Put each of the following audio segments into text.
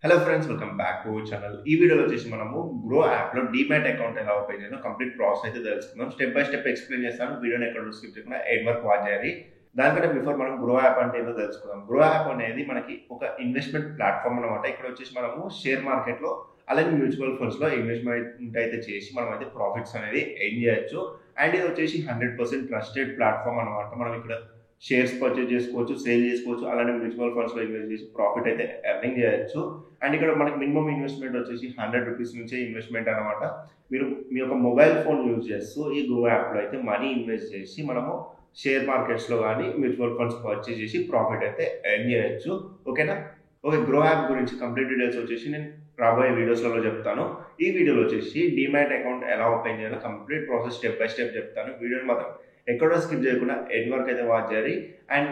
Hello friends, welcome back to channel. ఈ వీడియోలో వచ్చేసి మనము గ్రో యాప్లో డీమ్యాట్ అకౌంట్ ఎలా ఓపెన్ చేయాలో కంప్లీట్ ప్రాసెస్ అయితే తెలుసుకుందాం. స్టెప్ బై స్టెప్ ఎక్స్ప్లెయిన్ చేస్తాను. వీడియోని ఎక్కడ స్కిప్ చేయకుండా ఎండ్ వరకు వాచ్ చేయాలి. దానికంటే బిఫోర్ మనం గ్రో యాప్ అంటే ఏదో తెలుసుకుందాం. గ్రో యాప్ అనేది మనకి ఒక ఇన్వెస్ట్మెంట్ ప్లాట్ఫామ్ అనమాట. ఇక్కడ వచ్చేసి మనము షేర్ మార్కెట్లో అలాగే మ్యూచువల్ ఫండ్స్లో ఇన్వెస్ట్మెంట్ అయితే చేసి మనం అయితే ప్రాఫిట్స్ అనేది ఎర్న్ చేయొచ్చు. అండ్ ఇది వచ్చేసి 100% ట్రస్టెడ్ ప్లాట్ఫామ్ అనమాట. మనం ఇక్కడ షేర్స్ పర్చేజ్ చేసుకోవచ్చు, సేల్ చేసుకోవచ్చు, అలానే మ్యూచువల్ ఫండ్స్లో ఇన్వెస్ట్ చేసి ప్రాఫిట్ అయితే ఎర్నింగ్ చేయొచ్చు. అండ్ ఇక్కడ మనకి మినిమం ఇన్వెస్ట్మెంట్ వచ్చేసి 100 రూపీస్ నుంచే ఇన్వెస్ట్మెంట్ అనమాట. మీరు మీ యొక్క మొబైల్ ఫోన్ యూజ్ చేస్తూ ఈ గ్రో యాప్లో అయితే మనీ ఇన్వెస్ట్ చేసి మనము షేర్ మార్కెట్స్లో కానీ మ్యూచువల్ ఫండ్స్ పర్చేజ్ చేసి ప్రాఫిట్ అయితే ఎర్న్ చేయొచ్చు. ఓకేనా? ఓకే, గ్రో యాప్ గురించి కంప్లీట్ డీటెయిల్స్ వచ్చేసి నేను రాబోయే వీడియోస్లలో చెప్తాను. ఈ వీడియోలో వచ్చేసి డీమ్యాట్ అకౌంట్ ఎలా ఓపెన్ చేయాలో complete process step by step చెప్తాను. వీడియోని మాత్రం ఎక్కడో స్కిప్ చేయకుండా ఎండ్ వరకు అయితే వాచ్ చేయాలి. అండ్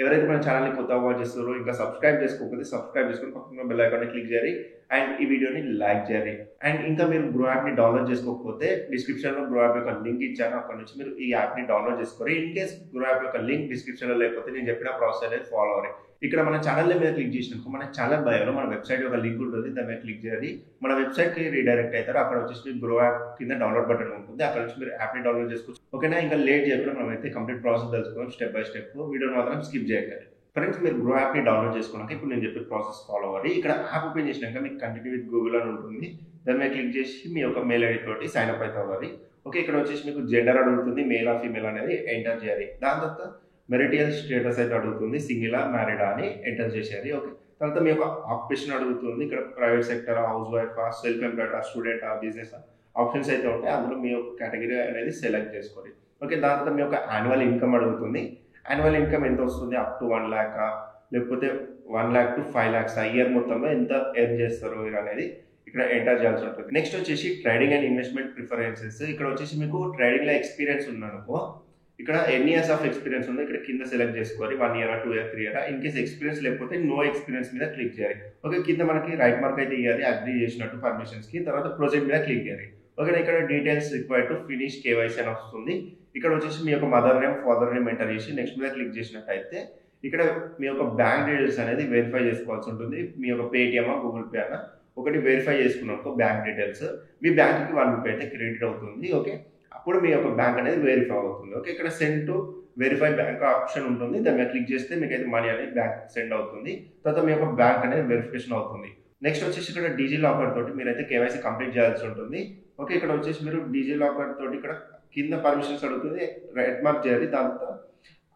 ఎవరైతే మన ఛానల్ని కొత్తగా వాచ్ చేస్తారో ఇంకా సబ్స్క్రైబ్ చేసుకోకపోతే సబ్స్క్రైబ్ చేసుకుని పక్కన బెల్ ఐకాన్ని క్లిక్ చేయాలి. అండ్ ఈ వీడియోని లైక్ చేయాలి. అండ్ ఇంకా మీరు గ్రో యాప్ని డౌన్లోడ్ చేసుకోకపోతే డిస్క్రిప్షన్లో గ్రో యాప్ యొక్క లింక్ ఇచ్చాను. అక్కడ నుంచి మీరు ఈ యాప్ని డౌన్లోడ్ చేసుకోవాలి. ఇన్ కేస్ గ్రో యాప్ యొక్క లింక్ డిస్క్రిప్షన్లో లేకపోతే నేను చెప్పిన ప్రాసెస్ అనేది ఫాలో అవ్వాలి. ఇక్కడ మన ఛానల్ మీద క్లిక్ చేసినాక మన ఛానల్ బయోలో మన వెబ్సైట్ యొక్క లింక్ ఉంటుంది. దాని మీద క్లిక్ చేయాలి. మన వెబ్సైట్కి రీడైరెక్ట్ అవుతారు. అక్కడ వచ్చేసి మీకు గ్రో యాప్ కింద డౌన్లోడ్ బటన్ ఉంటుంది. అక్కడ నుంచి మీరు యాప్ని డౌన్లోడ్ చేసుకోవచ్చు. ఓకేనా? ఇంకా లేట్ చేయకుండా మనం అయితే కంప్లీట్ ప్రాసెస్ తెలుసుకుందాం స్టెప్ బై స్టెప్. వీడియోని మాత్రం స్కిప్ చేయగలరు. ఫ్రెండ్స్, మీరు గ్రో యాప్ని డౌన్లోడ్ చేసుకున్నాక ఇప్పుడు నేను చెప్పే ప్రాసెస్ ఫాలో అవ్వాలి. ఇక్కడ యాప్ ఓపెన్ చేసినాక మీకు కంటిన్యూ విత్ గూగుల్ అని ఉంటుంది. దాని మీద క్లిక్ చేసి మీ యొక్క మెయిల్ ఐడి తోటి సైన్ అప్ అయితే అవ్వాలి. ఓకే, ఇక్కడ వచ్చేసి మీకు జెండర్ అడుగుతుంది, మేల్ ఆ ఫీమేల్ అనేది ఎంటర్ చేయాలి. దాని తర్వాత మెరిటియల్ స్టేటస్ అయితే అడుగుతుంది, సింగిలా మ్యారీడా అని ఎంటర్ చేసేయాలి. ఓకే, తర్వాత మీ యొక్క ఆక్యుపేషన్ అడుగుతుంది. ఇక్కడ private sector, house wife, self employed, student, business options అయితే ఉంటాయి. అందులో మీ యొక్క కేటగిరీ అనేది సెలెక్ట్ చేసుకోవాలి. ఓకే, దాని తర్వాత మీ యొక్క యాన్యువల్ ఇన్కమ్ అడుగుతుంది. యాన్యువల్ ఇన్కమ్ ఎంత వస్తుంది, అప్ టు 1 lakh లేకపోతే 1 lakh to 5 lakhs ఇయర్ మొత్తంలో ఎంత ఎర్న్ చేస్తారు అనేది ఇక్కడ ఎంటర్ చేయాల్సి ఉంటుంది. నెక్స్ట్ వచ్చేసి ట్రేడింగ్ అండ్ ఇన్వెస్ట్మెంట్ ప్రిఫరెన్సెస్. ఇక్కడ వచ్చేసి మీకు ట్రేడింగ్లో ఎక్స్పీరియన్స్ ఉందనుకో, ఇక్కడ ఎన్ని ఇయర్స్ ఆఫ్ ఎక్స్పీరియన్స్ ఉందో ఇక్కడ కింద సెలెక్ట్ చేసుకోవాలి. 1 year, 2 year, 3 year. In case experience లేకపోతే నో ఎక్స్పీరియన్స్ మీద క్లిక్ చేయాలి. ఓకే, కింద మనకి రైట్ మార్క్ అయితే ఇవ్వాలి అగ్రీ చేసినట్టు పర్మిషన్స్కి. తర్వాత ప్రొసీడ్ మీద క్లిక్ చేయాలి. ఓకే, ఇక్కడ details required to finish KYC అని వస్తుంది. ఇక్కడ వచ్చేసి మీ యొక్క mother name, father name enter చేసి నెక్స్ట్ మీద క్లిక్ చేసినట్టయితే ఇక్కడ మీ యొక్క బ్యాంక్ డీటెయిల్స్ అనేది వెరిఫై చేసుకోవాల్సి ఉంటుంది. మీ యొక్క పేటిఎం, గూగుల్ పే అన్న ఒకటి వెరిఫై చేసుకున్నాక బ్యాంక్ డీటెయిల్స్ మీ బ్యాంక్కి 1 రూపీ అయితే క్రెడిట్ అవుతుంది. ఓకే, అప్పుడు మీ యొక్క బ్యాంక్ అనేది వెరిఫై అవుతుంది. ఓకే, ఇక్కడ send to verify bank option ఉంటుంది. దాని మీద క్లిక్ చేస్తే మీకు అయితే మనీ అనేది బ్యాంక్ సెండ్ అవుతుంది. తర్వాత మీ యొక్క బ్యాంక్ అనేది వెరిఫికేషన్ అవుతుంది. నెక్స్ట్ వచ్చేసి ఇక్కడ డీజీ లాకర్ తోటి మీరైతే కేవైసీ కంప్లీట్ చేయాల్సి ఉంటుంది. ఓకే, ఇక్కడ వచ్చేసి మీరు డీజీ లాకర్ తోటి ఇక్కడ కింద పర్మిషన్స్ అడుగుతుంది, రైట్ మార్క్ చేయాలి. దాంతో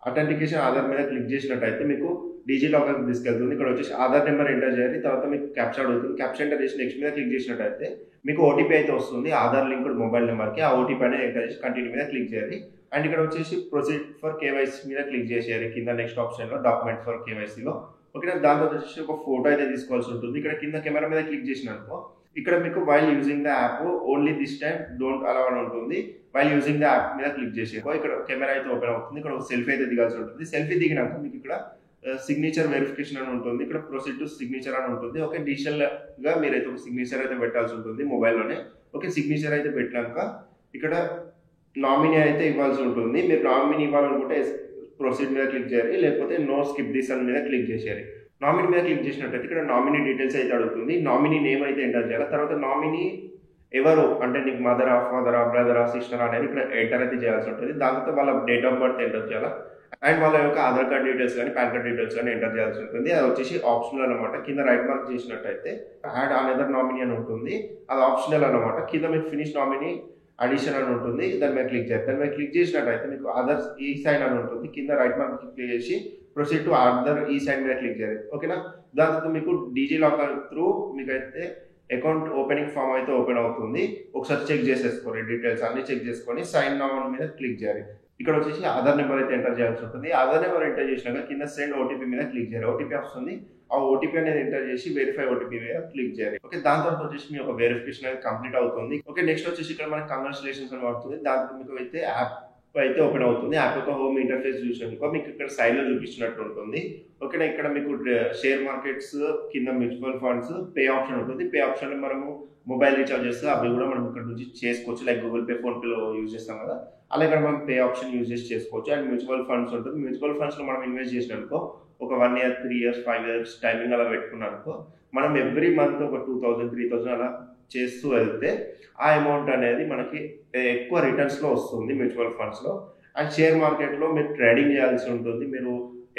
అథెంటికేషన్ ఆధార్ మీద క్లిక్ చేసినట్టయితే మీకు డీజీ లాకర్కి తీసుకెళ్తుంది. ఇక్కడ వచ్చేసి ఆధార్ నెంబర్ ఎంటర్ చేయాలి. తర్వాత మీకు క్యాప్చా అడుగుతుంది. క్యాప్చా ఎంటర్ చేసి నెక్స్ట్ మీద క్లిక్ చేసినట్టయితే మీకు ఓటీపీ అయితే వస్తుంది, ఆధార్ లింక్డ్ మొబైల్ నెంబర్కి. ఆ ఓటీపీ అనేది ఎంటర్ చేసి కంటిన్యూ మీద క్లిక్ చేయాలి. అండ్ ఇక్కడ వచ్చేసి ప్రొసీడ్ ఫర్ కేవైసీ మీద క్లిక్ చేసేయాలి. కింద నెక్స్ట్ ఆప్షన్లో డాక్యుమెంట్ ఫర్ కేవైసీలో. ఓకే, దాంతో వచ్చేసి ఒక ఫోటో అయితే తీసుకోవాల్సి ఉంటుంది. ఇక్కడ కింద కెమెరా మీద క్లిక్ చేసినప్పుడు ఇక్కడ మీకు while using the app only this time don't allow అని ఉంటుంది. వైల్ యూజింగ్ ద యాప్ మీద క్లిక్ చేసేకో ఇక్కడ కెమెరా అయితే ఓపెన్ అవుతుంది. ఇక్కడ సెల్ఫీ అయితే దిగాల్సి ఉంటుంది. సెల్ఫీ దిగినాక మీకు ఇక్కడ సిగ్నేచర్ వెరిఫికేషన్ అని ఉంటుంది. ఇక్కడ ప్రొసీడ్ టు సిగ్నేచర్ అని ఉంటుంది. ఓకే, డిజిటల్గా మీరైతే ఒక సిగ్నేచర్ అయితే పెట్టాల్సి ఉంటుంది మొబైల్లోనే. ఓకే, సిగ్నేచర్ అయితే పెట్టినాక ఇక్కడ నామినీ అయితే ఇవ్వాల్సి ఉంటుంది. మీరు నామినీ ఇవ్వాలనుకుంటే ప్రొసీడ్ మీద క్లిక్ చేయాలి, లేకపోతే నో స్కిప్ దిస్ అని మీద క్లిక్ చేసేయాలి. నామినీ మీద క్లిక్ చేసినట్టయితే ఇక్కడ నామినీ డీటెయిల్స్ అయితే అడుగుతుంది. నామినీ నేమ్ అయితే ఎంటర్ చేయాలి. తర్వాత నామినీ ఎవరు అంటే నీకు మదరా, ఫాదరా, బ్రదరా, సిస్టరా అనేది ఇక్కడ ఎంటర్ అయితే చేయాల్సి ఉంటుంది. దాంతో వాళ్ళ డేట్ ఆఫ్ బర్త్ ఎంటర్ చేయాలి. అండ్ వాళ్ళ యొక్క ఆధార్ కార్డ్ డీటెయిల్స్ కానీ పాన్ కార్డ్ డీటెయిల్స్ కానీ ఎంటర్ చేయాల్సి ఉంటుంది. అది వచ్చేసి ఆప్షనల్ అనమాట. కింద రైట్ మార్క్ చేసినట్టయితే యాడ్ అనదర్ నామినీ అని ఉంటుంది. అది ఆప్షనల్ అనమాట. కింద మీకు ఫినిష్ నామినీ అడిషన్ అని ఉంటుంది. దాని మీద క్లిక్ చేయాలి. దాని మీద క్లిక్ చేసినట్టయితే మీకు అదర్స్ ఈ సైన్ అని ఉంటుంది. కింద రైట్ మార్క్ క్లిక్ చేసి ప్రొసీడ్ టు అదర్ ఈ సైన్ మీద క్లిక్ చేయాలి. ఓకేనా? దాని తర్వాత మీకు డీజీ లాకర్ త్రూ మీకైతే అకౌంట్ ఓపెనింగ్ ఫామ్ అయితే ఓపెన్ అవుతుంది. ఒకసారి చెక్ చేసేసుకోండి, డీటెయిల్స్ అన్ని చెక్ చేసుకొని సైన్ నౌ మీద క్లిక్ చేయాలి. ఇక్కడ వచ్చేసి ఆధార్ నెంబర్ అయితే ఎంటర్ చేయాల్సి ఉంటుంది. ఆధార్ నెంబర్ ఎంటర్ చేసినాక కింద సెండ్ ఓటీపీ మీద క్లిక్ చేయాలి. ఓటీపీ వస్తుంది. ఆ ఓటీపీ అనేది ఎంటర్ చేసి వెరిఫై ఓటీపీ మీద క్లిక్ చేయాలి. ఓకే, దాని తర్వాత వచ్చేసి మీ యొక్క వెరిఫికేషన్ అనేది కంప్లీట్ అవుతుంది. ఓకే, నెక్స్ట్ వచ్చేసి ఇక్కడ మనకి కంగ్రాచులేషన్స్ అని పడుతుంది. దాంతో మీకు అయితే యాప్ అయితే ఓపెన్ అవుతుంది. యాప్ యొక్క హోమ్ ఇంటర్ఫేస్ చూసినాక మీకు ఇక్కడ సైడ్లో చూపించినట్టు ఉంటుంది. ఓకేనా? ఇక్కడ మీకు షేర్ మార్కెట్స్ కింద మ్యూచువల్ ఫండ్స్ పే ఆప్షన్ ఉంటుంది. పే ఆప్షన్ మనము మొబైల్ రీఛార్జ్ చేస్తే అవి కూడా మనం ఇక్కడ నుంచి చేసుకోవచ్చు. లైక్ గూగుల్ పే, ఫోన్పేలో యూజ్ చేస్తాం కదా, అలా ఇక్కడ మనం పే ఆప్షన్ యూజ్ చేసి చేసుకోవచ్చు. అండ్ మ్యూచువల్ ఫండ్స్ ఉంటుంది. మ్యూచువల్ ఫండ్స్లో మనం ఇన్వెస్ట్ చేసినాకో ఒక 1 year, 3 years, 5 years టైమింగ్ అలా పెట్టుకున్నారనుకో, మనం ఎవ్రీ మంత్ ఒక 2000, 3000 అలా చేస్తూ వెళ్తే ఆ అమౌంట్ అనేది మనకి ఎక్కువ రిటర్న్స్లో వస్తుంది మ్యూచువల్ ఫండ్స్లో. అండ్ షేర్ మార్కెట్లో మీరు ట్రేడింగ్ చేయాల్సి ఉంటుంది. మీరు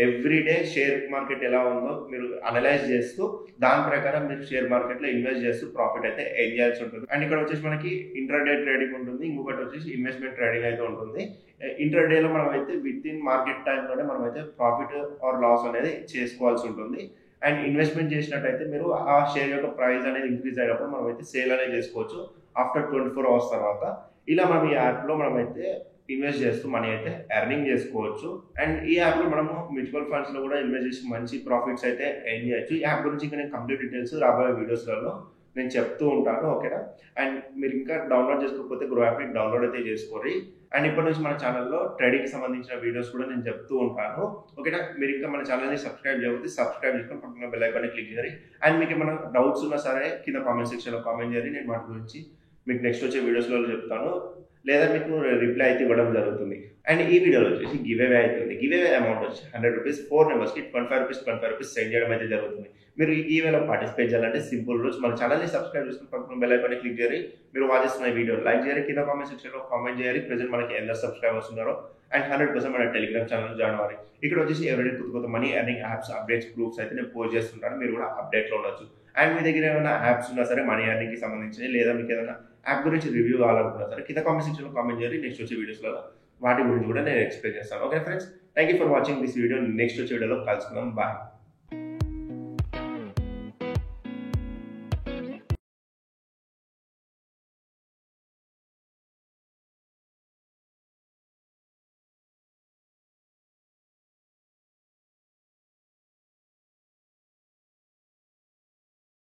ఎవ్రీడే షేర్ మార్కెట్ ఎలా ఉందో మీరు అనలైజ్ చేస్తూ దాని ప్రకారం మీరు షేర్ మార్కెట్లో ఇన్వెస్ట్ చేస్తూ ప్రాఫిట్ అయితే ఎర్న్ చేయాల్సి ఉంటుంది. అండ్ ఇక్కడ వచ్చేసి మనకి ఇంట్రాడే ట్రేడింగ్ ఉంటుంది, ఇంకొకటి వచ్చేసి ఇన్వెస్ట్మెంట్ ట్రేడింగ్ అయితే ఉంటుంది. ఇంట్రాడేలో మనం అయితే విత్ ఇన్ మార్కెట్ టైంలోనే మనం అయితే ప్రాఫిట్ ఆర్ లాస్ అనేది చేసుకోవాల్సి ఉంటుంది. అండ్ ఇన్వెస్ట్మెంట్ చేసినట్టయితే మీరు ఆ షేర్ యొక్క ప్రైస్ అనేది ఇంక్రీజ్ అయినప్పుడు మనం అయితే సేల్ అనేది చేసుకోవచ్చు ఆఫ్టర్ 24 hours తర్వాత. ఇలా మనం ఈ యాప్లో మనమైతే ఇన్వెస్ట్ చేస్తూ మనీ అయితే ఎర్నింగ్ చేసుకోవచ్చు. అండ్ ఈ యాప్లో మనము మ్యూచువల్ ఫండ్స్లో కూడా ఇన్వెస్ట్ చేసి మంచి ప్రాఫిట్స్ అయితే ఎర్న్ చేయొచ్చు. ఈ యాప్ గురించి ఇంకా నేను కంప్లీట్ డీటెయిల్స్ రాబోయే వీడియోస్లలో నేను చెప్తూ ఉంటాను, ఓకేనా. అండ్ మీరు ఇంకా డౌన్లోడ్ చేసుకోకపోతే గ్రో యాప్ని డౌన్లోడ్ అయితే చేసుకోండి. అండ్ ఇప్పటి నుంచి మన ఛానల్లో ట్రేడింగ్కి సంబంధించిన వీడియోస్ కూడా నేను చెప్తూ ఉంటాను, ఓకేనా. మీరు ఇంకా మన ఛానల్ని సబ్స్క్రైబ్ చేయకపోతే సబ్స్క్రైబ్ చేసుకొని పక్కన బెల్ ఐకాన్ని క్లిక్ చేయండి. అండ్ మీకు ఏమైనా డౌట్స్ ఉన్నా సరే కింద కామెంట్ సెక్షన్లో కామెంట్ చేయండి. నేను వాటి గురించి మీకు నెక్స్ట్ వచ్చే వీడియోస్లో చెప్తాను, లేదా మీకు రిప్లై అయితే ఇవ్వడం జరుగుతుంది. అండ్ ఈ వీడియోలో వచ్చేసి గివ్ అవే అవుతుంది. గివ్ అవే అమౌంట్ వచ్చి 100 రూపీస్ 4 మెంబర్స్కి 25 రూపీస్ సెండ్ చేయడం అయితే జరుగుతుంది. మీరు ఈ గివ్ అవేలో పార్టిసిపేట్ చేయాలంటే సింపుల్ రూల్స్, మన ఛానల్ని సబ్స్క్రైబ్ చేసుకుని పక్కన బెల్ ఐకాన్ని క్లిక్ చేయాలి. మీరు వాచ్ చేస్తున్న వీడియో లైక్ చేయాలి, కింద కామెంట్ సెక్షన్లో కామెంట్ చేయాలి. ప్రెజెంట్ మనకి ఎంత సబ్స్క్రైబర్స్ ఉన్నారో. అండ్ 100% మన టెలిగ్రామ్ ఛానల్ జాయిన్ అవ్వాలి. ఇక్కడ వచ్చేసి ఎవరైనా కొత్త money earning apps updates proofs అయితే నేను పోస్ట్ చేస్తుంటాను, మీరు కూడా అప్డేట్లో ఉండొచ్చు. అండ్ మీ దగ్గర ఏమైనా యాప్స్ ఉన్నా సరే మనీ ఎర్నింగ్కి సంబంధించి, లేదా మీకు ఏదైనా యాప్ గురించి రివ్యూ కావాలనుకున్నా సరే కింద కామెంట్ సెక్షన్లో కామెంట్ చేయాలి. నెక్స్ట్ వచ్చే వీడియోస్లో వాటి గురించి కూడా నేను ఎక్స్ప్లెయిన్ చేస్తాను. Okay friends, thank you for watching this video. Next వచ్చే వీడియోలో కలుసుకుందాం. బాయ్.